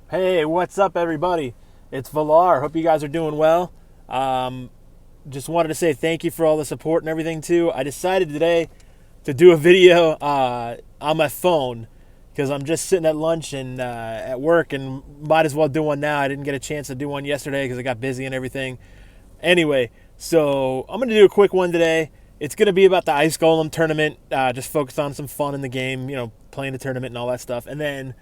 Hey, what's up, everybody? It's Valar. Hope you guys are doing well. Just wanted to say thank you for all the support and everything, too. I decided today to do a video on my phone because I'm just sitting at lunch and at work and might as well do one now. I didn't get a chance to do one yesterday because I got busy and everything. Anyway, so I'm going to do a quick one today. It's going to be about the Ice Golem tournament, just focused on some fun in the game, playing the tournament and all that stuff. And then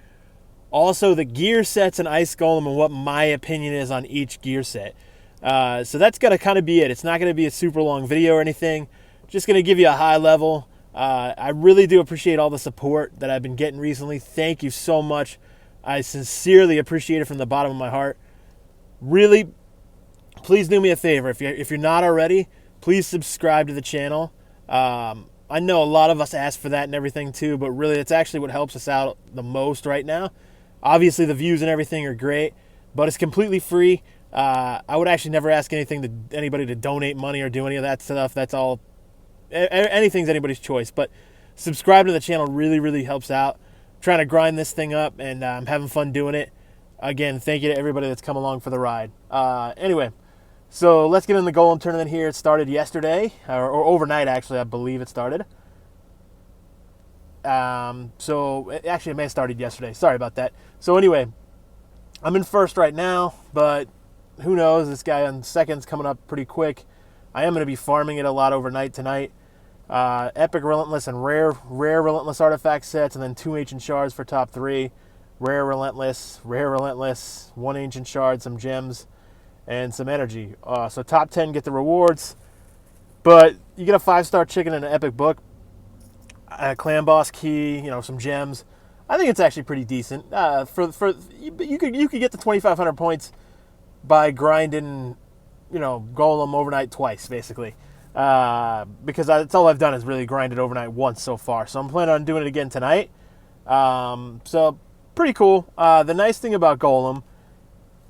also the gear sets in Ice Golem and what my opinion is on each gear set. So that's going to kind of be it. It's not going to be a super long video or anything. Just going to give you a high level. I really do appreciate all the support that I've been getting recently. Thank you so much. I sincerely appreciate it from the bottom of my heart. Really, please do me a favor. If you're not already, please subscribe to the channel. I know a lot of us ask for that and everything too, but really it's actually what helps us out the most right now. Obviously, the views and everything are great, but it's completely free. I would actually never ask anybody to donate money or do any of that stuff. That's all. Anything's anybody's choice. But subscribe to the channel really, really helps out. I'm trying to grind this thing up, and I'm having fun doing it. Again, thank you to everybody that's come along for the ride. Anyway, so let's get in the Golem tournament here. It started yesterday, or overnight, actually. I believe it started. Actually, it may have started yesterday. Sorry about that. So anyway, I'm in first right now, but who knows? This guy on second's coming up pretty quick. I am going to be farming it a lot overnight tonight. Epic Relentless and rare Relentless artifact sets, and then 2 ancient shards for top 3. Rare Relentless, 1 ancient shard, some gems, and some energy. So top 10 get the rewards, but you get a 5-star chicken and an epic book. A clan boss key, some gems. I think it's actually pretty decent. You could get to 2,500 points by grinding, Golem overnight twice, basically. Because that's all I've done is really grinded overnight once so far. So I'm planning on doing it again tonight. So pretty cool. The nice thing about Golem,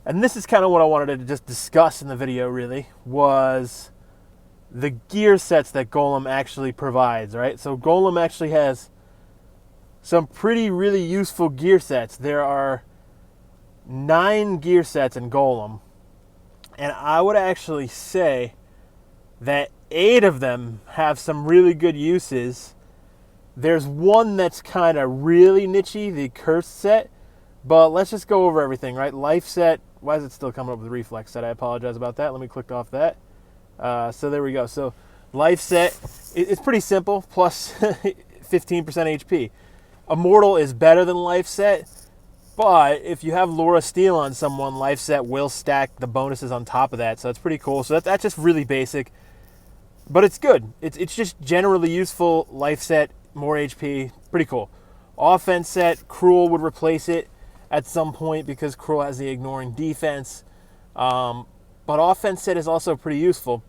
and this is kind of what I wanted to just discuss in the video, really, was the gear sets that Golem actually provides, right? So Golem actually has some really useful gear sets. There are 9 gear sets in Golem, and I would actually say that 8 of them have some really good uses. There's one that's kind of really nichey, the Cursed set, but let's just go over everything, right? Life set, why is it still coming up with Reflex set? I apologize about that. Let me click off that. So there we go. So life set, it's pretty simple, plus 15% HP. Immortal is better than life set, but if you have Laura Steel on someone, life set will stack the bonuses on top of that. So that's pretty cool. So that's just really basic, but it's good. It's just generally useful. Life set, more HP, pretty cool. Offense set, Cruel would replace it at some point because Cruel has the ignoring defense. But offense set is also pretty useful.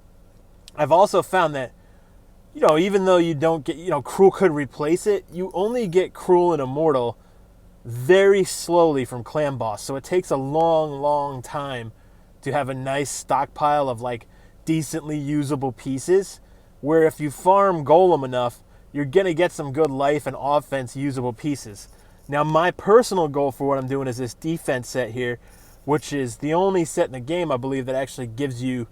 I've also found that, even though you don't get, Cruel could replace it, you only get Cruel and Immortal very slowly from Clan Boss. So it takes a long time to have a nice stockpile of, decently usable pieces. Where if you farm Golem enough, you're going to get some good life and offense usable pieces. Now, my personal goal for what I'm doing is this defense set here, which is the only set in the game, I believe, that actually gives you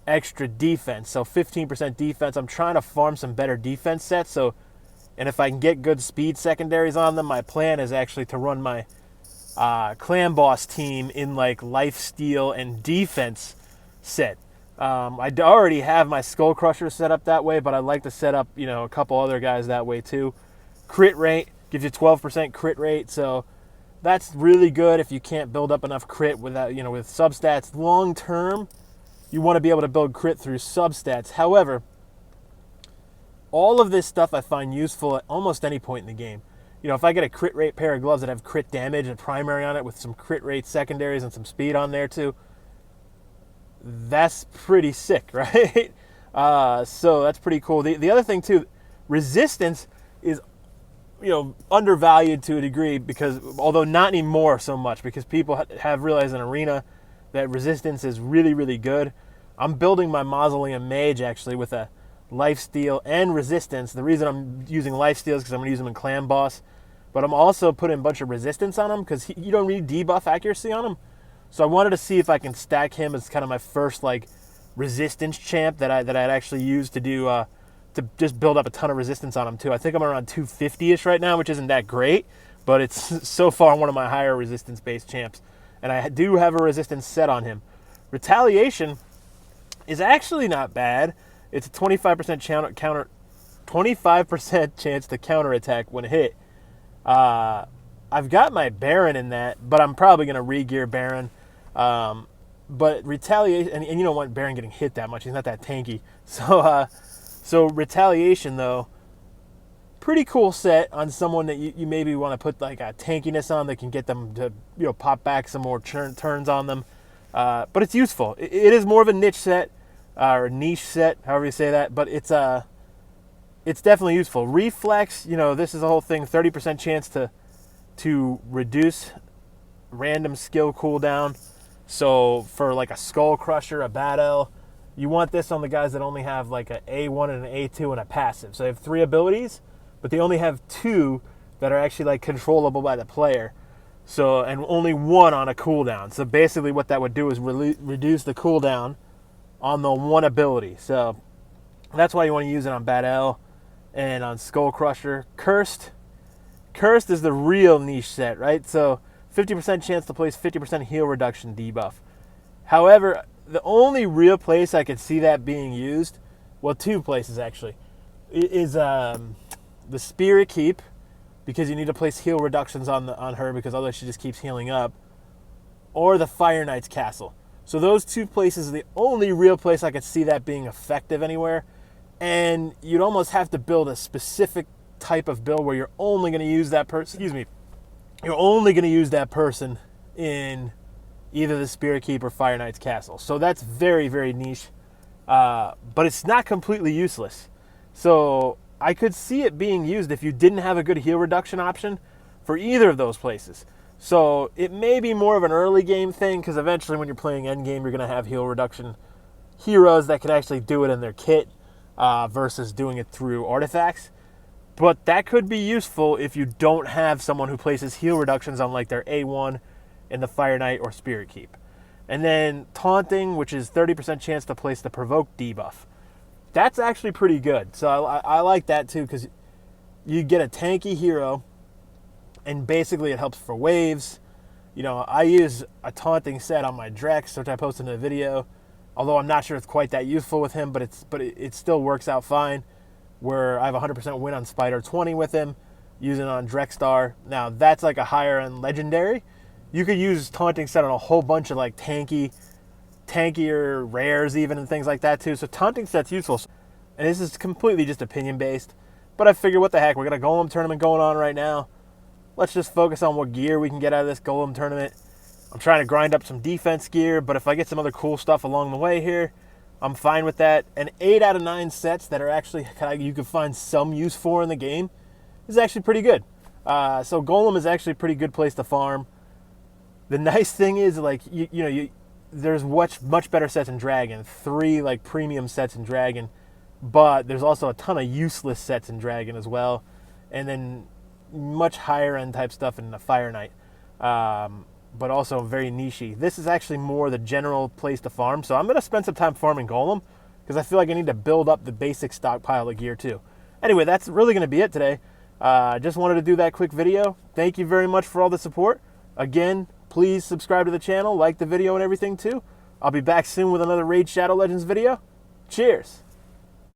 extra defense. So 15% defense. I'm trying to farm some better defense sets. And if I can get good speed secondaries on them, my plan is actually to run my clan boss team in life steal and defense set. I already have my Skull Crusher set up that way, but I'd like to set up, a couple other guys that way too. Crit rate gives you 12% crit rate, so that's really good if you can't build up enough crit without, with substats. Long term, you want to be able to build crit through substats. However, all of this stuff I find useful at almost any point in the game. If I get a crit rate pair of gloves that have crit damage and primary on it with some crit rate secondaries and some speed on there too, that's pretty sick, right? So that's pretty cool. The other thing too, resistance is undervalued to a degree because, although not anymore so much, because people have realized in Arena that resistance is really good. I'm building my Mausoleum Mage actually with a lifesteal and resistance. The reason I'm using lifesteal is because I'm going to use them in Clan Boss. but I'm also putting a bunch of resistance on him because you don't need debuff accuracy on him. So I wanted to see if I can stack him as kind of my first like resistance champ that I'd actually use to do to just build up a ton of resistance on him too. I think I'm around 250-ish right now, which isn't that great, but it's so far one of my higher resistance-based champs. And I do have a resistance set on him. Retaliation is actually not bad. It's a 25% 25% chance to counterattack when hit. I've got my Baron in that, but I'm probably going to re-gear Baron. But retaliation, and you don't want Baron getting hit that much. He's not that tanky. So retaliation, though, pretty cool set on someone that you maybe want to put like a tankiness on that can get them to pop back some more turns on them. But it's useful. It is more of a niche set, or niche set, however you say that. But it's definitely useful. Reflex, this is the whole thing. 30% chance to reduce random skill cooldown. So for like a Skull Crusher, a Battle, you want this on the guys that only have like an A1 and an A2 and a passive. So they have 3 abilities, but they only have 2 that are actually like controllable by the player. So, and only 1 on a cooldown. So basically what that would do is reduce the cooldown on the 1 ability. So that's why you want to use it on Battle and on Skull Crusher. Cursed is the real niche set, right? So 50% chance to place 50% heal reduction debuff. However, the only real place I could see that being used, well, 2 places actually, is the Spirit Keep, because you need to place heal reductions on her because otherwise she just keeps healing up, or the Fire Knight's Castle. So those 2 places are the only real place I could see that being effective anywhere. And you'd almost have to build a specific type of build where you're only going to use that person. You're only going to use that person in either the Spirit Keep or Fire Knight's Castle. So that's very, very niche. But it's not completely useless. So I could see it being used if you didn't have a good heal reduction option for either of those places. So it may be more of an early game thing, because eventually when you're playing endgame, you're going to have heal reduction heroes that can actually do it in their kit versus doing it through artifacts. But that could be useful if you don't have someone who places heal reductions on like their A1 in the Fire Knight or Spirit Keep. And then Taunting, which is 30% chance to place the Provoke debuff. That's actually pretty good. So I like that too, because you get a tanky hero, and basically it helps for waves. I use a Taunting set on my Drex, which I posted in a video, although I'm not sure it's quite that useful with him, but it still works out fine, where I have 100% win on Spider 20 with him, using it on Drexstar. Now, that's like a higher end legendary. You could use Taunting set on a whole bunch of like tankier rares even, and things like that too. So Taunting set's useful. And this is completely just opinion based. But I figure, what the heck, we're got a Golem tournament going on right now. Let's just focus on what gear we can get out of this Golem tournament. I'm trying to grind up some defense gear, but if I get some other cool stuff along the way here, I'm fine with that. And 8 out of 9 sets that are actually you can find some use for in the game is actually pretty good. So Golem is actually a pretty good place to farm. The nice thing is, like, there's much better sets in Dragon. 3 like premium sets in Dragon, but there's also a ton of useless sets in Dragon as well, and then much higher end type stuff in the Fire Knight. But also very nichey. This is actually more the general place to farm, so I'm going to spend some time farming Golem, because I feel like I need to build up the basic stockpile of gear too. Anyway, that's really going to be it today. Just wanted to do that quick video. Thank you very much for all the support. Again, please subscribe to the channel, like the video and everything too. I'll be back soon with another Raid Shadow Legends video. Cheers!